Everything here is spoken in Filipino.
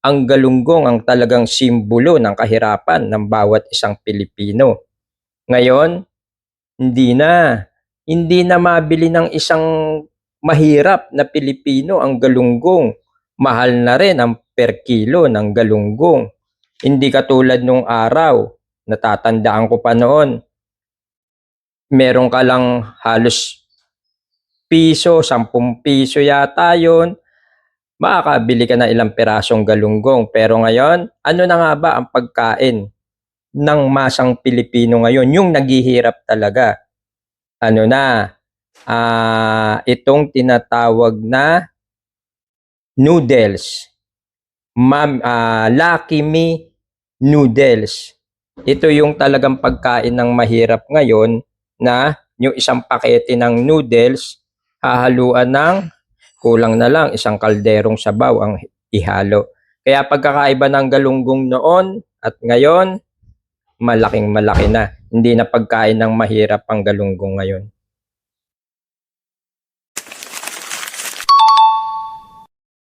ang galunggong ang talagang simbolo ng kahirapan ng bawat isang Pilipino. Ngayon, hindi na. Hindi na mabili ng isang mahirap na Pilipino ang galunggong. Mahal na rin ang per kilo ng galunggong. Hindi katulad nung araw, natatandaan ko pa noon, meron ka lang halos piso, 10 piso yata yun, makakabili ka ng ilang pirasong galunggong. Pero ngayon, ano na nga ba ang pagkain ng masang Pilipino ngayon? Yung naghihirap talaga. Ano na, itong tinatawag na noodles. Lucky Me noodles. Ito yung talagang pagkain ng mahirap ngayon na yung isang pakete ng noodles, hahaluan ng kulang na lang isang kalderong sabaw ang ihalo. Kaya pagkakaiba ng galunggong noon at ngayon, malaking malaki na. Hindi na pagkain ng mahirap ang galunggong ngayon.